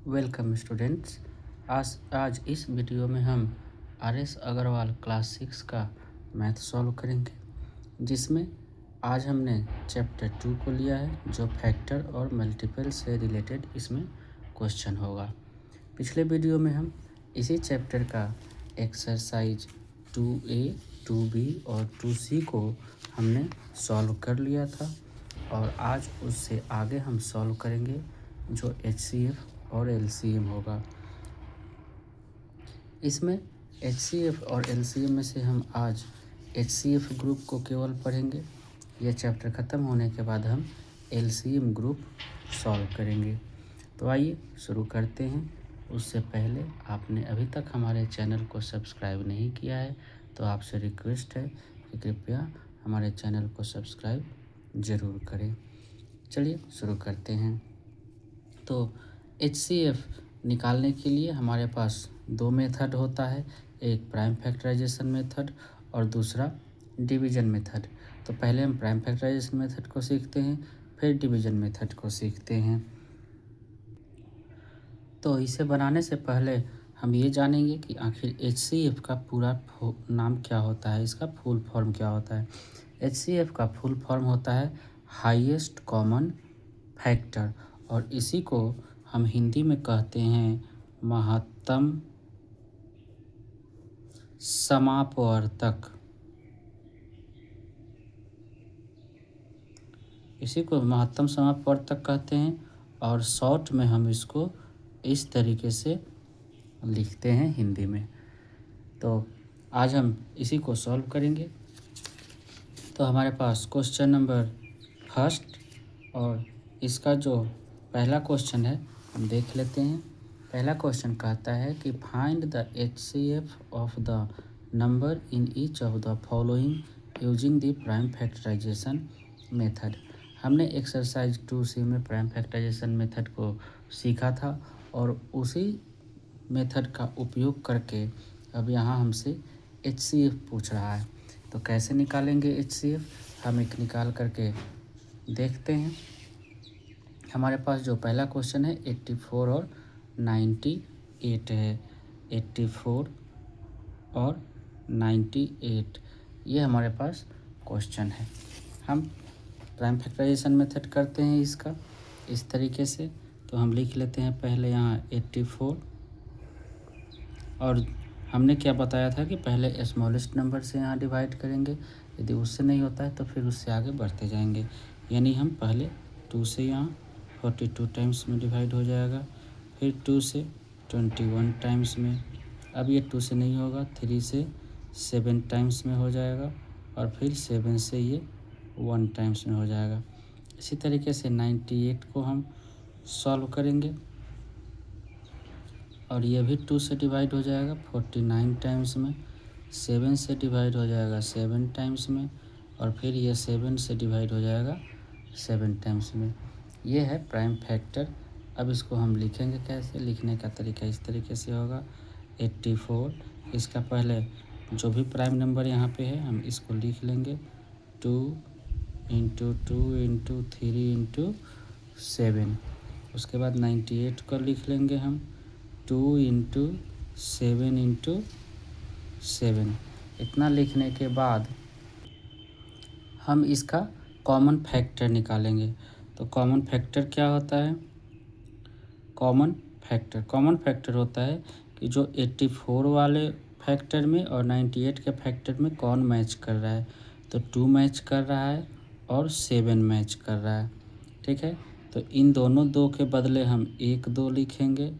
Welcome students. आज इस video में हम आर.एस. अग्रवाल क्लास 6 का मैथ सॉल्व करेंगे, जिसमें आज हमने चैप्टर 2 को लिया है, जो फैक्टर और मल्टीपल से रिलेटेड इसमें क्वेश्चन होगा। पिछले वीडियो में हम इसी चैप्टर का एक्सरसाइज 2A, 2B और 2C को हमने सॉल्व कर लिया था, और आज उससे आगे हम सॉल्व करेंगे जो HCF और LCM होगा। इसमें HCF और LCM में से हम आज HCF ग्रुप को केवल पढ़ेंगे। यह चैप्टर ख़त्म होने के बाद हम LCM ग्रुप सॉल्व करेंगे। तो आइए शुरू करते हैं। उससे पहले आपने अभी तक हमारे चैनल को सब्सक्राइब नहीं किया है तो आपसे रिक्वेस्ट है कि कृपया हमारे चैनल को सब्सक्राइब ज़रूर करें। चलिए शुरू करते हैं। तो HCF निकालने के लिए हमारे पास दो मेथड होता है, एक प्राइम फैक्टराइजेशन मेथड और दूसरा डिवीज़न मेथड। तो पहले हम प्राइम फैक्टराइजेशन मेथड को सीखते हैं, फिर डिवीज़न मेथड को सीखते हैं। तो इसे बनाने से पहले हम ये जानेंगे कि आखिर HCF का पूरा नाम क्या होता है, इसका फुल फॉर्म क्या होता है। HCF का फुल फॉर्म होता है हाईएस्ट कॉमन फैक्टर, और इसी को हम हिंदी में कहते हैं महत्तम समापवर्तक। इसी को महत्तम समापवर्तक कहते हैं, और शॉर्ट में हम इसको इस तरीके से लिखते हैं हिंदी में। तो आज हम इसी को सॉल्व करेंगे। तो हमारे पास क्वेश्चन नंबर फर्स्ट, और इसका जो पहला क्वेश्चन है हम देख लेते हैं। पहला क्वेश्चन कहता है कि find the HCF of the number in each of the following using the prime factorization method. हमने एक्सरसाइज 2C में प्राइम फैक्टराइजेशन मेथड को सीखा था, और उसी मेथड का उपयोग करके अब यहाँ हमसे HCF पूछ रहा है। तो कैसे निकालेंगे HCF, हम एक निकाल करके देखते हैं। हमारे पास जो पहला क्वेश्चन है 84 और 98 है। 84 और 98 ये हमारे पास क्वेश्चन है। हम प्राइम फैक्टराइजेशन मेथड करते हैं इसका इस तरीके से। तो हम लिख लेते हैं पहले यहाँ 84, और हमने क्या बताया था कि पहले स्मॉलेस्ट नंबर से यहाँ डिवाइड करेंगे, यदि उससे नहीं होता है तो फिर उससे आगे बढ़ते जाएंगे। यानी हम पहले 2 से यहाँ 42 टाइम्स में डिवाइड हो जाएगा, फिर 2 से 21 टाइम्स में, अब ये 2 से नहीं होगा, 3 से 7 टाइम्स में हो जाएगा, और फिर 7 से ये 1 टाइम्स में हो जाएगा। इसी तरीके से 98 को हम सॉल्व करेंगे, और ये भी 2 से डिवाइड हो जाएगा 49 टाइम्स में, 7 से डिवाइड हो जाएगा 7 टाइम्स में, और फिर ये 7 से डिवाइड हो जाएगा 7 टाइम्स में। ये है प्राइम फैक्टर। अब इसको हम लिखेंगे कैसे, लिखने का तरीका इस तरीके से होगा 84, इसका पहले जो भी प्राइम नंबर यहाँ पे है हम इसको लिख लेंगे 2 इंटू 2 इंटू 3 इंटू 7। उसके बाद 98 को लिख लेंगे हम 2 इंटू 7 इंटू 7। इतना लिखने के बाद हम इसका कॉमन फैक्टर निकालेंगे। तो कॉमन फैक्टर क्या होता है, कॉमन फैक्टर होता है कि जो 84 वाले फैक्टर में और 98 के फैक्टर में कौन मैच कर रहा है। तो 2 मैच कर रहा है और 7 मैच कर रहा है, ठीक है। तो इन दोनों 2 के बदले हम 1 2 लिखेंगे,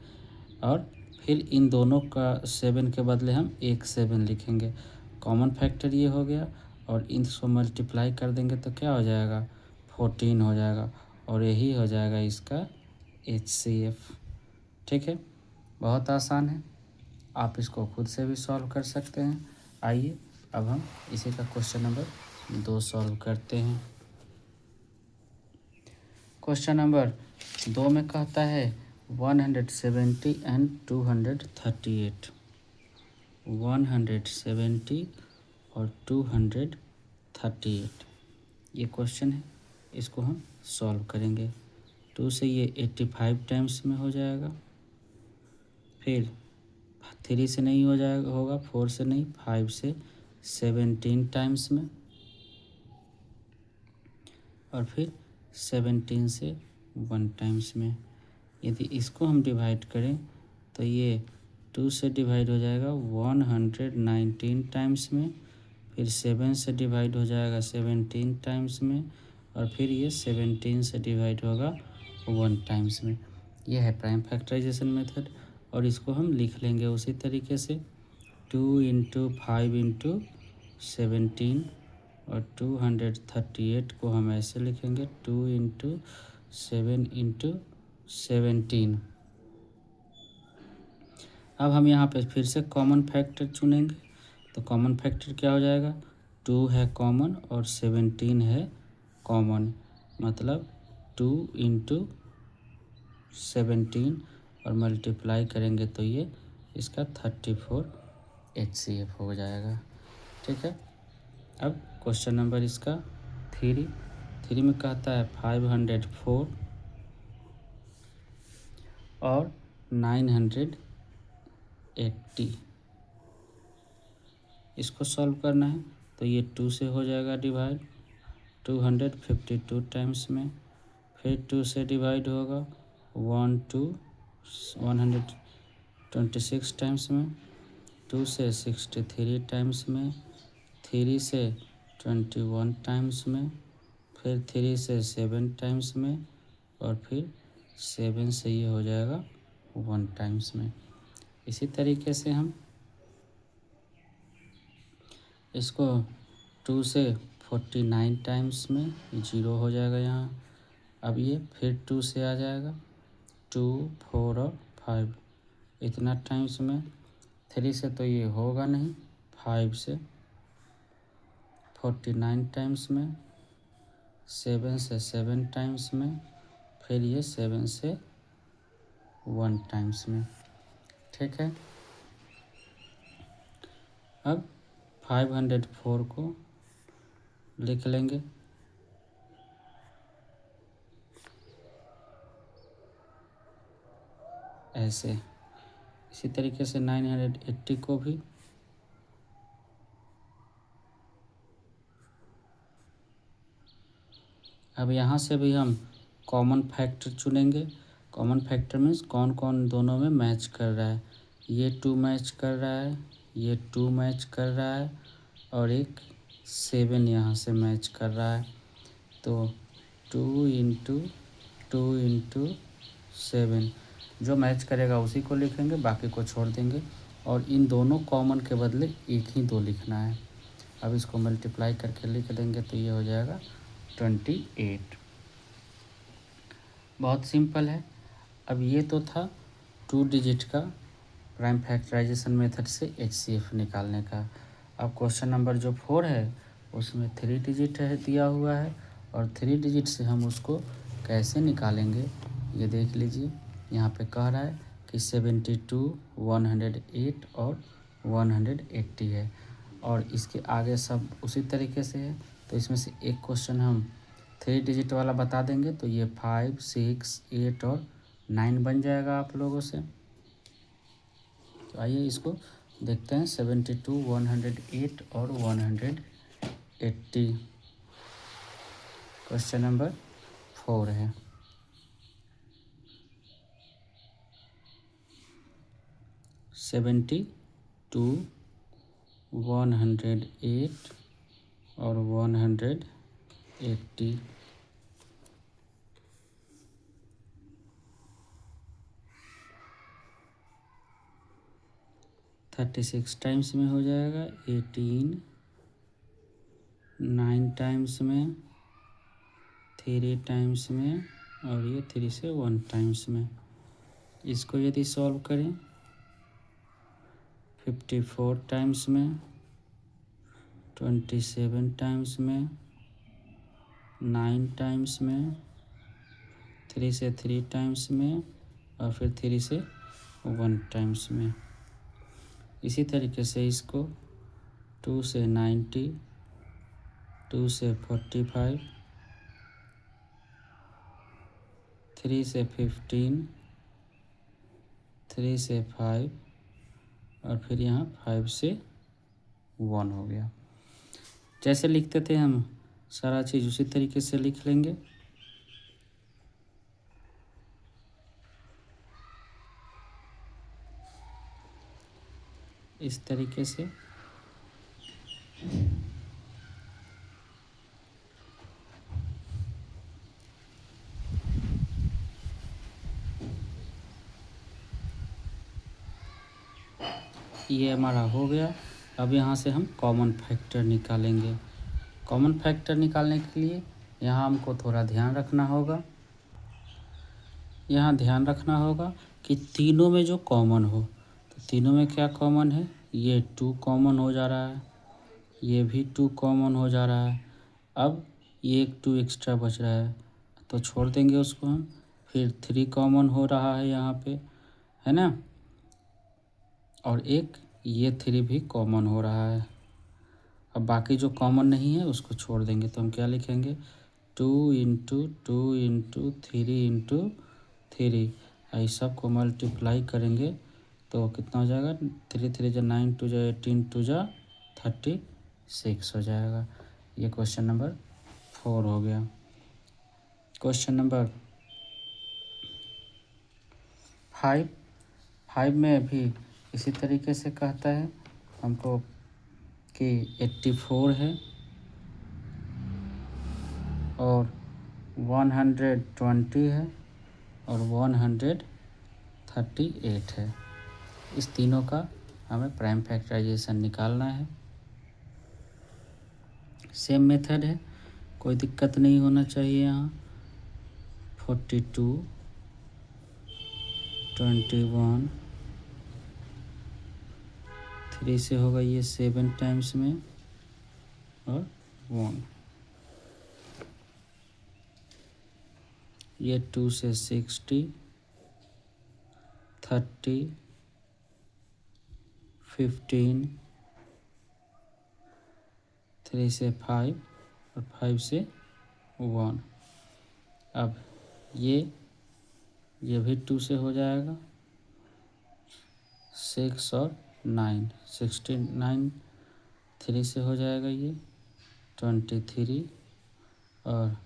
और फिर इन दोनों का 7 के बदले हम 1 7 लिखेंगे। कॉमन फैक्टर ये हो गया, और इनको मल्टीप्लाई कर देंगे तो क्या हो जाएगा 14 हो जाएगा, और यही हो जाएगा इसका HCF, ठीक है। बहुत आसान है, आप इसको खुद से भी सॉल्व कर सकते हैं। आइए अब हम इसी का क्वेश्चन नंबर 2 सॉल्व करते हैं। क्वेश्चन नंबर 2 में कहता है 170 एंड 238। 170 और 238 ये क्वेश्चन है, इसको हम सॉल्व करेंगे। 2 से ये 85 टाइम्स में हो जाएगा, फिर 3 से नहीं हो जाएगा, होगा 4 से नहीं, 5 से 17 टाइम्स में, और फिर 17 से 1 टाइम्स में। यदि इसको हम डिवाइड करें तो ये 2 से डिवाइड हो जाएगा 119 टाइम्स में, फिर 7 से डिवाइड हो जाएगा 17 टाइम्स में, और फिर ये 17 से डिवाइड होगा 1 टाइम्स में। यह है प्राइम फैक्टराइजेशन मेथड। और इसको हम लिख लेंगे उसी तरीके से 2 इंटू 5 इंटू 17, और 238 को हम ऐसे लिखेंगे 2 इंटू 7 इंटू 17। अब हम यहाँ पे फिर से कॉमन फैक्टर चुनेंगे, तो कॉमन फैक्टर क्या हो जाएगा, 2 है कॉमन और 17 है कॉमन, मतलब 2 इंटू 17 और मल्टीप्लाई करेंगे तो ये इसका 34 HCF हो जाएगा। ठीक है। अब क्वेश्चन नंबर इसका 3 में कहता है 504 और 980, इसको सॉल्व करना है। तो ये 2 से हो जाएगा डिवाइड 252 टाइम्स में, फिर 2 से डिवाइड होगा 126 टाइम्स में, 2 से 63 टाइम्स में, 3 से 21 टाइम्स में, फिर 3 से 7 टाइम्स में, और फिर 7 से ये हो जाएगा 1 टाइम्स में। इसी तरीके से हम इसको 2 से 49 टाइम्स में 0 हो जाएगा यहाँ। अब ये फिर 2 से आ जाएगा 2, 4 और 5 इतना टाइम्स में, 3 से तो ये होगा नहीं, 5 से 49 टाइम्स में, 7 से 7 टाइम्स में, फिर ये 7 से 1 टाइम्स में। ठीक है। अब 504 को लिख लेंगे ऐसे। इसी तरीके से 980 को भी अब यहाँ से भी हम कॉमन फैक्टर चुनेंगे। कॉमन फैक्टर मीन्स कौन कौन दोनों में मैच कर रहा है। ये 2 मैच कर रहा है, ये 2 मैच कर रहा है, और एक 7 यहाँ से मैच कर रहा है। तो 2 इंटू 7 जो मैच करेगा उसी को लिखेंगे, बाकी को छोड़ देंगे, और इन दोनों कॉमन के बदले एक ही 2 लिखना है। अब इसको मल्टीप्लाई करके लिख देंगे तो ये हो जाएगा 28। बहुत सिंपल है। अब ये तो था 2 डिजिट का प्राइम फैक्टराइजेशन मेथड से HCF निकालने का। अब क्वेश्चन नंबर जो 4 है उसमें 3 डिजिट है दिया हुआ है, और 3 डिजिट से हम उसको कैसे निकालेंगे ये देख लीजिए। यहाँ पे कह रहा है कि 72, 108 और 180 है, और इसके आगे सब उसी तरीके से है। तो इसमें से एक क्वेश्चन हम 3 डिजिट वाला बता देंगे, तो ये 5, 6, 8 और 9 बन जाएगा आप लोगों से। तो आइए इसको देखते हैं। 72, 108 और 180 क्वेश्चन नंबर 4 है। 72, 108 और 180 36 टाइम्स में हो जाएगा, 18 9 टाइम्स में, 3 टाइम्स में, और ये 3 से 1 टाइम्स में। इसको यदि सॉल्व करें 54 टाइम्स में, 27 टाइम्स में, 9 टाइम्स में, 3 से 3 टाइम्स में, और फिर 3 से 1 टाइम्स में। इसी तरीके से इसको 2 से 90, 2 से 45, 3 से 15, 3 से 5 और फिर यहाँ 5 से 1 हो गया। जैसे लिखते थे हम सारा चीज़ उसी तरीके से लिख लेंगे। इस तरीके से ये हमारा हो गया। अब यहाँ से हम कॉमन फैक्टर निकालेंगे। कॉमन फैक्टर निकालने के लिए यहाँ हमको थोड़ा ध्यान रखना होगा। यहाँ ध्यान रखना होगा कि तीनों में जो कॉमन हो, तो तीनों में क्या कॉमन है, ये 2 कॉमन हो जा रहा है, ये भी 2 कॉमन हो जा रहा है। अब ये एक 2 एक्स्ट्रा बच रहा है तो छोड़ देंगे उसको हम। फिर 3 कॉमन हो रहा है यहाँ पे, है ना, और एक ये 3 भी कॉमन हो रहा है। अब बाकी जो कॉमन नहीं है उसको छोड़ देंगे, तो हम क्या लिखेंगे, 2 × 2 × 3 × 3। इस सब को मल्टीप्लाई करेंगे तो कितना हो जाएगा, 3 3 जा 9, 2 जा 18, 2 जा 36 हो जाएगा। ये क्वेश्चन नंबर 4 हो गया। क्वेश्चन नंबर 5 में भी इसी तरीके से कहता है हमको कि 84 है और 120 है और 138 है। इस तीनों का हमें प्राइम फैक्टराइजेशन निकालना है। सेम मेथड है, कोई दिक्कत नहीं होना चाहिए यहाँ। 42, 21, 3 से होगा ये 7 टाइम्स में और 1, ये 2 से 60, 30, 15, 3 से 5 और 5 से 1। अब ये भी 2 से हो जाएगा, 6 और 9, 69, 3 से हो जाएगा ये 23 और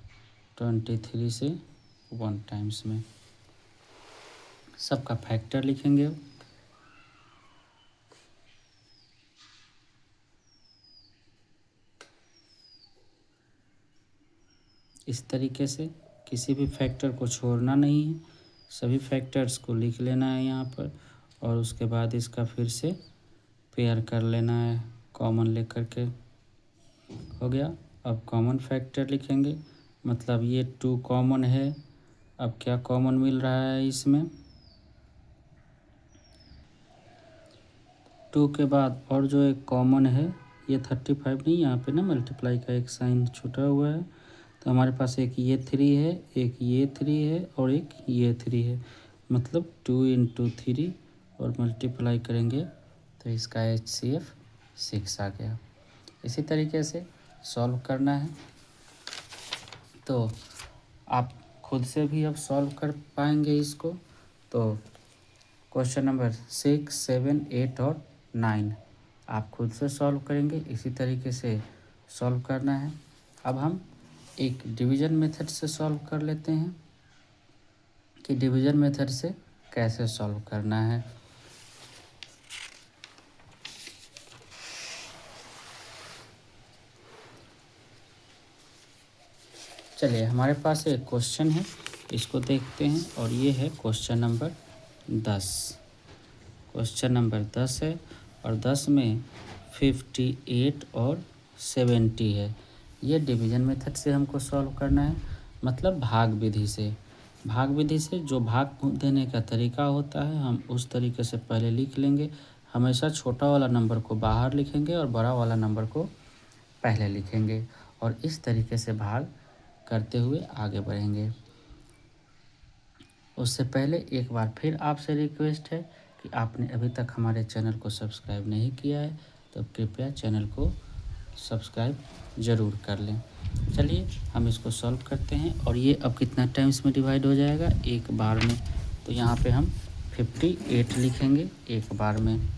23 से 1 टाइम्स में। सबका फैक्टर लिखेंगे अब। इस तरीके से किसी भी फैक्टर को छोड़ना नहीं है, सभी फैक्टर्स को लिख लेना है यहाँ पर और उसके बाद इसका फिर से पेयर कर लेना है कॉमन लेकर के। हो गया। अब कॉमन फैक्टर लिखेंगे, मतलब ये 2 कॉमन है। अब क्या कॉमन मिल रहा है इसमें, 2 के बाद और जो एक कॉमन है ये 35 नहीं, यहाँ पे ना मल्टीप्लाई का एक साइन छूटा हुआ है, तो हमारे पास एक ये 3 है, एक ये 3 है और एक ये 3 है, मतलब 2 × 3 और मल्टीप्लाई करेंगे तो इसका HCF 6 आ गया। इसी तरीके से सॉल्व करना है, तो आप खुद से भी अब सॉल्व कर पाएंगे इसको। तो क्वेश्चन नंबर 6, 7, 8 और 9 आप खुद से सॉल्व करेंगे। इसी तरीके से सॉल्व करना है। अब हम एक डिवीज़न मेथड से सॉल्व कर लेते हैं कि डिवीज़न मेथड से कैसे सॉल्व करना है। चलिए, हमारे पास एक क्वेश्चन है, इसको देखते हैं और ये है क्वेश्चन नंबर 10। क्वेश्चन नंबर 10 है और 10 में 58 और 70 है। ये डिवीज़न मेथड से हमको सॉल्व करना है, मतलब भाग विधि से। भाग विधि से जो भाग देने का तरीका होता है हम उस तरीके से पहले लिख लेंगे। हमेशा छोटा वाला नंबर को बाहर लिखेंगे और बड़ा वाला नंबर को पहले लिखेंगे और इस तरीके से भाग करते हुए आगे बढ़ेंगे। उससे पहले एक बार फिर आपसे रिक्वेस्ट है कि आपने अभी तक हमारे चैनल को सब्सक्राइब नहीं किया है तो कृपया चैनल को सब्सक्राइब ज़रूर कर लें। चलिए हम इसको सॉल्व करते हैं और ये अब कितना टाइम्स में डिवाइड हो जाएगा, एक बार में। तो यहाँ पे हम 58 लिखेंगे एक बार में।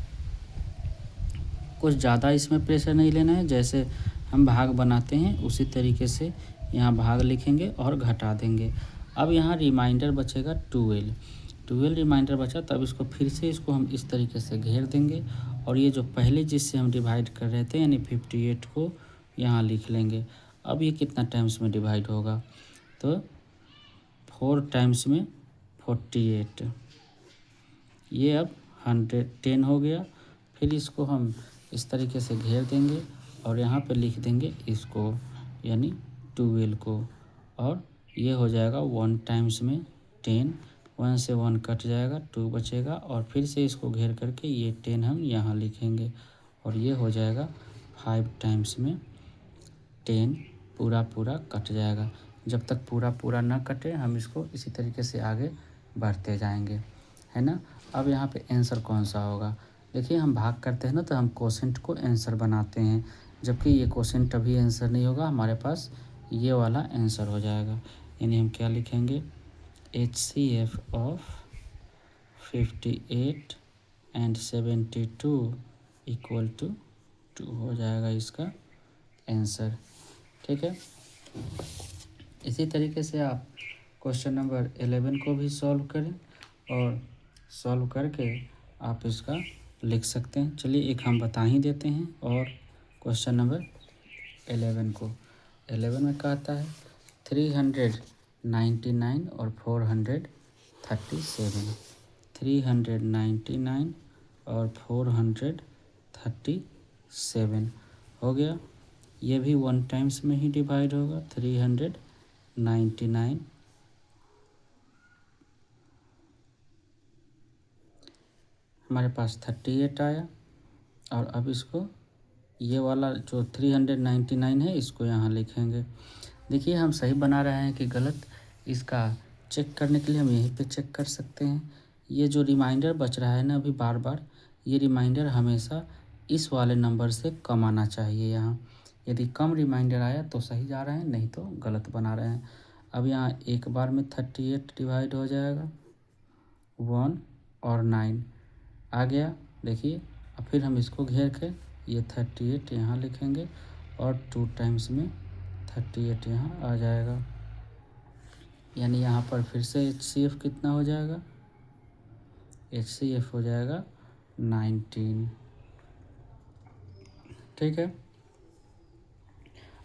कुछ ज़्यादा इसमें प्रेशर नहीं लेना है, जैसे हम भाग बनाते हैं उसी तरीके से यहाँ भाग लिखेंगे और घटा देंगे। अब यहाँ रिमाइंडर बचेगा 12 रिमाइंडर बचा, तब इसको फिर से इसको हम इस तरीके से घेर देंगे और ये जो पहले जिससे हम डिवाइड कर रहे थे यानी 58 को यहाँ लिख लेंगे। अब ये कितना टाइम्स में डिवाइड होगा, तो 4 टाइम्स में 48, ये अब 110 हो गया। फिर इसको हम इस तरीके से घेर देंगे और यहाँ पे लिख देंगे इसको यानी 12 को, और ये हो जाएगा 1 टाइम्स में 10, 1 से 1 कट जाएगा, 2 बचेगा और फिर से इसको घेर करके ये 10 हम यहाँ लिखेंगे और ये हो जाएगा 5 टाइम्स में 10, पूरा कट जाएगा। जब तक पूरा ना कटे हम इसको इसी तरीके से आगे बढ़ते जाएंगे, है ना। अब यहाँ पे आंसर कौन सा होगा, देखिए हम भाग करते हैं ना तो हम कोसेंट को आंसर बनाते हैं, जबकि ये कोसेंट अभी आंसर नहीं होगा, हमारे पास ये वाला आंसर हो जाएगा। यानी हम क्या लिखेंगे, HCF of 58 and 72 equal to 2 हो जाएगा इसका आंसर। ठीक है, इसी तरीके से आप क्वेश्चन नंबर 11 को भी सॉल्व करें और सॉल्व करके आप इसका लिख सकते हैं। चलिए एक हम बता ही देते हैं और क्वेश्चन नंबर 11 को, 11 में कहता है 399 और 437, 399 और 437 हो गया। ये भी 1 टाइम्स में ही डिवाइड होगा, 399 हमारे पास 38 आया और अब इसको ये वाला जो 399 है इसको यहाँ लिखेंगे। देखिए हम सही बना रहे हैं कि गलत, इसका चेक करने के लिए हम यहीं पे चेक कर सकते हैं। ये जो रिमाइंडर बच रहा है ना अभी बार बार, ये रिमाइंडर हमेशा इस वाले नंबर से कम आना चाहिए। यहाँ यदि कम रिमाइंडर आया तो सही जा रहे हैं, नहीं तो गलत बना रहे हैं। अब यहाँ एक बार में 38 डिवाइड हो जाएगा, 1 और 9 आ गया। देखिए अब फिर हम इसको घेर के ये 38 यहाँ लिखेंगे और 2 टाइम्स में 38 यहाँ आ जाएगा। यानी यहाँ पर फिर से HCF कितना हो जाएगा, HCF हो जाएगा 19। ठीक है,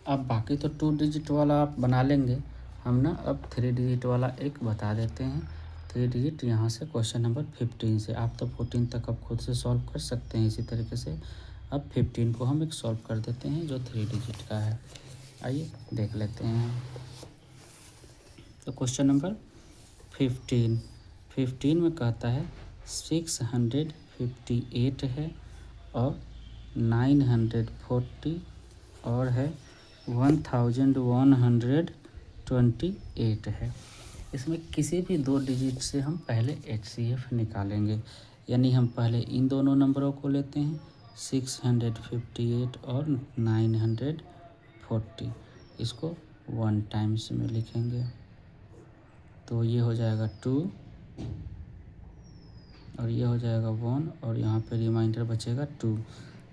अब बाकी तो 2 डिजिट वाला आप बना लेंगे, हम ना अब 3 डिजिट वाला एक बता देते हैं। 3 डिजिट यहाँ से क्वेश्चन नंबर 15 से, आप तो 14 तक अब खुद से सॉल्व कर सकते हैं इसी तरीके से। अब 15 को हम एक सॉल्व कर देते हैं जो 3 डिजिट का है, आइए देख लेते हैं। तो क्वेश्चन नंबर 15 में कहता है 658 है और 940 और है 1128 है। इसमें किसी भी 2 डिजिट से हम पहले HCF निकालेंगे, यानी हम पहले इन दोनों नंबरों को लेते हैं 658 और 940, इसको 1 टाइम्स में लिखेंगे तो ये हो जाएगा 2 और ये हो जाएगा 1 और यहाँ पे रिमाइंडर बचेगा 2।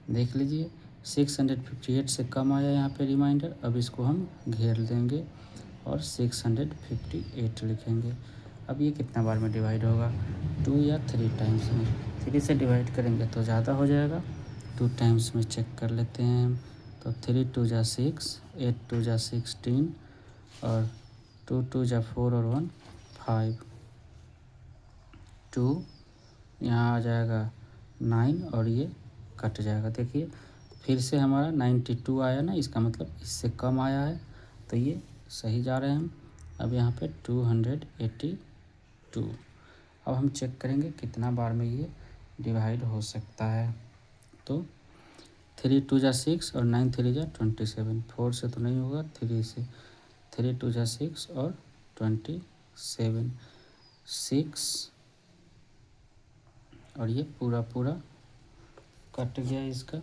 देख लीजिए 658 से कम आया यहाँ पे रिमाइंडर, अब इसको हम घेर देंगे और 658 लिखेंगे। अब ये कितना बार में डिवाइड होगा, 2 या 3 टाइम्स में। 3 से डिवाइड करेंगे तो ज़्यादा हो जाएगा, 2 टाइम्स में चेक कर लेते हैं हम। तो 3 2 जा 6, 8 2 जा 16 और 2 2 जा 4 और 1 5, 2 यहाँ आ जाएगा 9 और ये कट जाएगा। देखिए फिर से हमारा 92 आया ना, इसका मतलब इससे कम आया है तो ये सही जा रहे हैं हम। अब यहाँ पे 282, अब हम चेक करेंगे कितना बार में ये डिवाइड हो सकता है। तो 3 2 जा 6 और 9 3 जा 27, 4 से तो नहीं होगा, 3 से, 3 2 जा 6 और 27, 6 और ये पूरा कट गया। इसका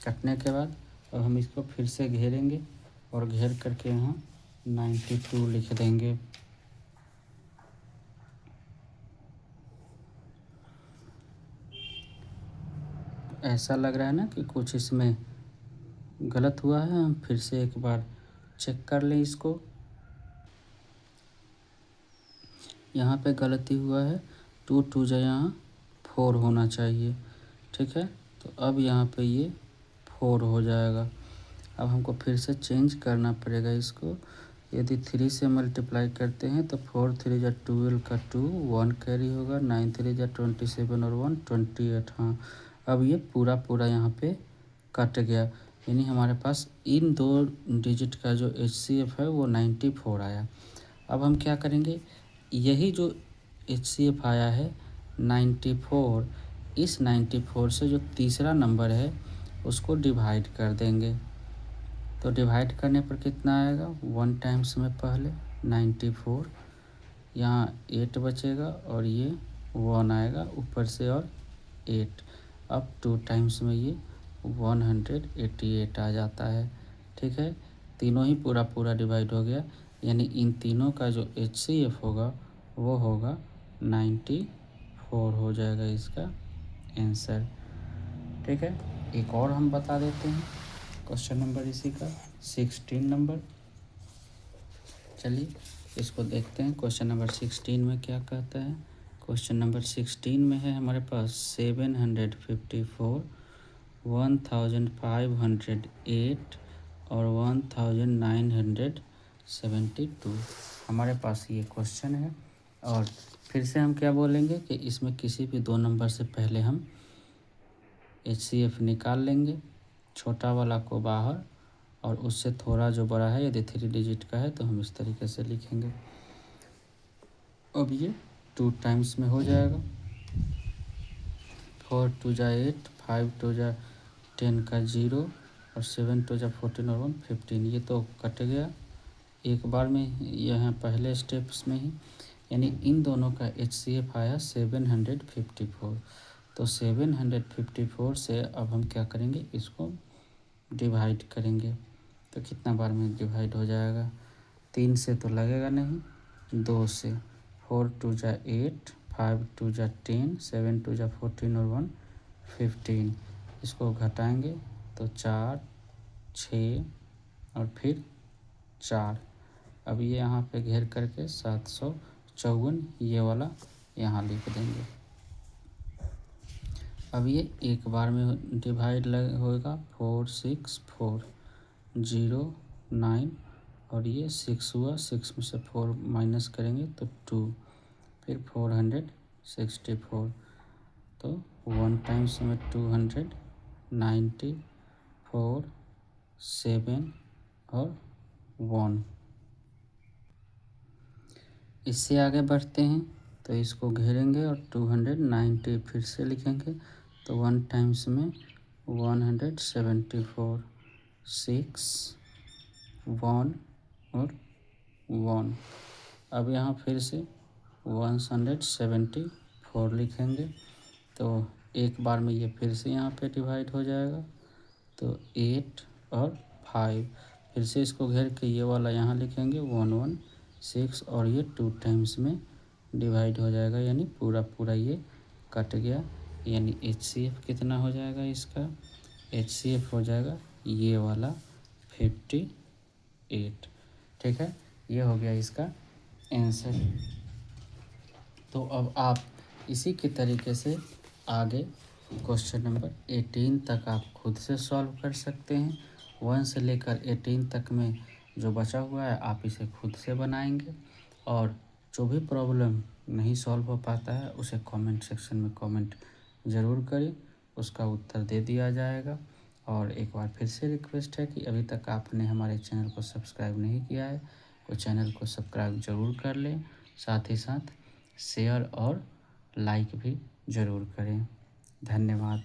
कटने के बाद अब हम इसको फिर से घेरेंगे और घेर करके यहाँ 92 लिख देंगे। ऐसा लग रहा है ना कि कुछ इसमें गलत हुआ है, हम फिर से एक बार चेक कर लें इसको। यहाँ पे गलती हुआ है, 2 2 जा यहाँ 4 होना चाहिए, ठीक है। तो अब यहाँ पे ये 4 हो जाएगा। अब हमको फिर से चेंज करना पड़ेगा इसको। यदि 3 से मल्टीप्लाई करते हैं तो 4 3 जा 12 का 2 1 कैरी होगा, 9 3 जा 27 और 1 28। हाँ, अब ये पूरा पूरा यहाँ पे कट गया, यानी हमारे पास इन 2 डिजिट का जो HCF है वो 94 आया। अब हम क्या करेंगे, यही जो HCF आया है 94, इस 94 से जो तीसरा नंबर है उसको डिवाइड कर देंगे। तो डिवाइड करने पर कितना आएगा, 1 टाइम्स में पहले 94, यहाँ 8 बचेगा और ये 1 आएगा ऊपर से और 8। अब 2 टाइम्स में ये 188 आ जाता है, ठीक है। तीनों ही पूरा पूरा डिवाइड हो गया, यानी इन तीनों का जो HCF होगा वो होगा 94 हो जाएगा इसका आंसर, ठीक है। एक और हम बता देते हैं क्वेश्चन नंबर इसी का 16 नंबर। चलिए इसको देखते हैं, क्वेश्चन नंबर 16 में क्या कहता है। क्वेश्चन नंबर 16 में है हमारे पास 754, 1508 और 1972 हमारे पास ये क्वेश्चन है। और फिर से हम क्या बोलेंगे कि इसमें किसी भी 2 नंबर से पहले हम HCF निकाल लेंगे, छोटा वाला को बाहर और उससे थोड़ा जो बड़ा है, यदि 3 डिजिट का है तो हम इस तरीके से लिखेंगे। अब ये 2 टाइम्स में हो जाएगा, 4 2 जा 8, 5 2 जा 10 का 0 और 7 2 जा 14 और 1 15। ये तो कट गया एक बार में, यहाँ पहले स्टेप्स में ही, यानी इन दोनों का HCF आया 754। तो 754 से अब हम क्या करेंगे, इसको डिवाइड करेंगे। तो कितना बार में डिवाइड हो जाएगा, 3 से तो लगेगा नहीं, 2 से, 4 2 जा 8, 5 2 जा 10, 7 2 जा 14 और 1 15। इसको घटाएंगे तो 4 6 और फिर 4। अब ये यहाँ पे घेर करके 754 ये वाला यहाँ लिख देंगे। अब ये एक बार में डिवाइड होगा, 4 6 4 0 9 और ये 6 हुआ, 6 में से 4 माइनस करेंगे तो 2, फिर 464। तो 1 टाइम्स में 294 7 और 1। इससे आगे बढ़ते हैं तो इसको घेरेंगे और 290 फिर से लिखेंगे। तो 1 टाइम्स में 174 6 1 और 1। अब यहाँ फिर से 174 लिखेंगे। तो एक बार में ये फिर से यहाँ पे डिवाइड हो जाएगा, तो 8 और 5। फिर से इसको घेर के ये वाला यहाँ लिखेंगे 116 और ये 2 टाइम्स में डिवाइड हो जाएगा, यानी पूरा पूरा ये कट गया। यानी HCF कितना हो जाएगा इसका, HCF हो जाएगा ये वाला 58, ठीक है। ये हो गया इसका आंसर। तो अब आप इसी के तरीके से आगे क्वेश्चन नंबर 18 तक आप खुद से सॉल्व कर सकते हैं। 1 से लेकर 18 तक में जो बचा हुआ है आप इसे खुद से बनाएंगे, और जो भी प्रॉब्लम नहीं सॉल्व हो पाता है उसे कमेंट सेक्शन में कमेंट ज़रूर करें, उसका उत्तर दे दिया जाएगा। और एक बार फिर से रिक्वेस्ट है कि अभी तक आपने हमारे चैनल को सब्सक्राइब नहीं किया है तो चैनल को सब्सक्राइब ज़रूर कर लें, साथ ही साथ शेयर और लाइक भी ज़रूर करें। धन्यवाद।